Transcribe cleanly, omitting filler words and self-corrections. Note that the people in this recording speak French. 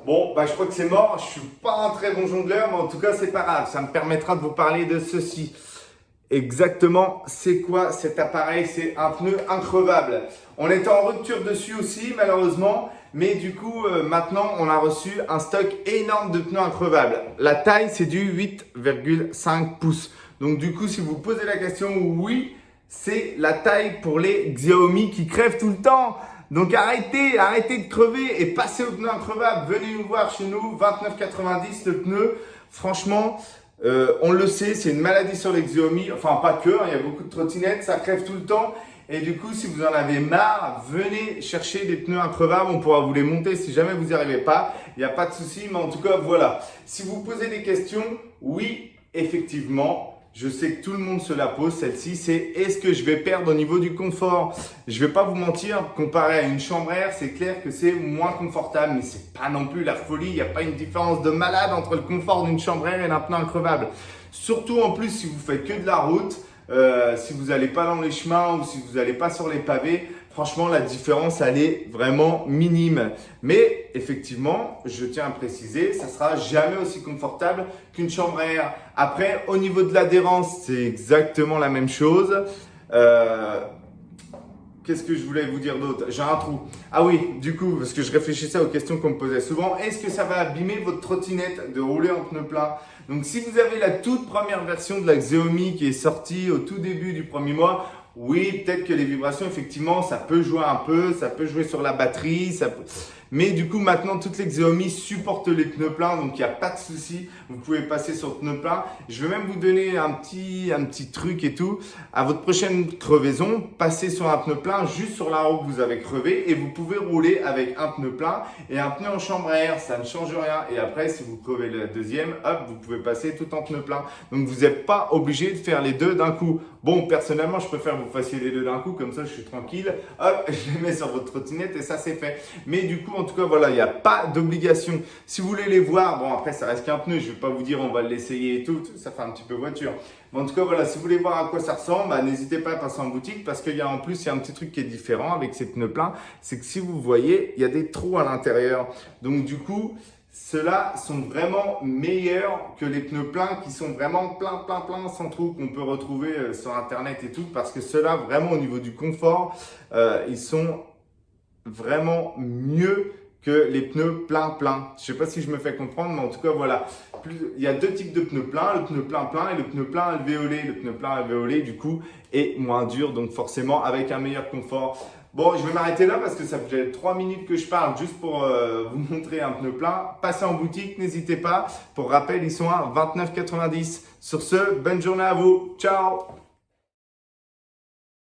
Bon, je crois que c'est mort. Je suis pas un très bon jongleur, mais en tout cas, c'est pas grave. Ça me permettra de vous parler de ceci. Exactement, c'est quoi cet appareil? C'est un pneu increvable. On était en rupture dessus aussi, malheureusement. Mais du coup, maintenant, on a reçu un stock énorme de pneus increvables. La taille, c'est du 8,5 pouces. Donc du coup, si vous posez la question, oui, c'est la taille pour les Xiaomi qui crèvent tout le temps. Donc arrêtez de crever et passez au pneu increvable. Venez nous voir chez nous, 29,90 le pneu. Franchement, on le sait, c'est une maladie sur les Xiaomi. Enfin, pas que, il y a beaucoup de trottinettes, ça crève tout le temps. Et du coup, si vous en avez marre, venez chercher des pneus increvables. On pourra vous les monter si jamais vous n'y arrivez pas. Il n'y a pas de souci, mais en tout cas, voilà. Si vous posez des questions, oui, effectivement. Je sais que tout le monde se la pose, celle-ci, c'est est-ce que je vais perdre au niveau du confort? Je vais pas vous mentir, comparé à une chambre à air, c'est clair que c'est moins confortable, mais c'est pas non plus la folie. Il n'y a pas une différence de malade entre le confort d'une chambre à air et d'un pneu increvable. Surtout en plus si vous faites que de la route, si vous n'allez pas dans les chemins ou si vous n'allez pas sur les pavés. Franchement, la différence, elle est vraiment minime. Mais effectivement, je tiens à préciser, ça sera jamais aussi confortable qu'une chambre à air. Après, au niveau de l'adhérence, c'est exactement la même chose. Qu'est-ce que je voulais vous dire d'autre? J'ai un trou. Ah oui, du coup, parce que je réfléchissais aux questions qu'on me posait souvent. Est-ce que ça va abîmer votre trottinette de rouler en pneu plein? Donc, si vous avez la toute première version de la Xiaomi qui est sortie au tout début du premier mois, oui, peut-être que les vibrations, effectivement, ça peut jouer un peu, ça peut jouer sur la batterie, mais du coup, maintenant, toutes les Xiaomi supportent les pneus pleins, donc il n'y a pas de souci. Vous pouvez passer sur le pneu plein. Je vais même vous donner un petit truc et tout. À votre prochaine crevaison, passez sur un pneu plein juste sur la roue que vous avez crevé et vous pouvez rouler avec un pneu plein et un pneu en chambre à air. Ça ne change rien. Et après, si vous crevez le deuxième, hop, vous pouvez passer tout en pneu plein. Donc, vous n'êtes pas obligé de faire les deux d'un coup. Bon, personnellement, je préfère que vous fassiez les deux d'un coup, comme ça je suis tranquille. Hop, je les mets sur votre trottinette et ça c'est fait. Mais du coup, en tout cas, voilà, il n'y a pas d'obligation. Si vous voulez les voir, bon après ça reste qu'un pneu, je ne vais pas vous dire on va l'essayer et tout, ça fait un petit peu voiture. Mais en tout cas, voilà, si vous voulez voir à quoi ça ressemble, n'hésitez pas à passer en boutique parce qu'il y a en plus, il y a un petit truc qui est différent avec ces pneus pleins, c'est que si vous voyez, il y a des trous à l'intérieur. Donc du coup, ceux-là sont vraiment meilleurs que les pneus pleins qui sont vraiment plein sans trous qu'on peut retrouver sur internet et tout parce que ceux-là vraiment au niveau du confort ils sont vraiment mieux que les pneus plein. Je sais pas si je me fais comprendre, mais en tout cas voilà. Il y a deux types de pneus pleins, le pneu plein et le pneu plein alvéolé. Le pneu plein alvéolé du coup est moins dur, donc forcément avec un meilleur confort. Bon, je vais m'arrêter là parce que ça fait 3 minutes que je parle juste pour vous montrer un pneu plein. Passez en boutique, n'hésitez pas. Pour rappel, ils sont à 29,90. Sur ce, bonne journée à vous. Ciao!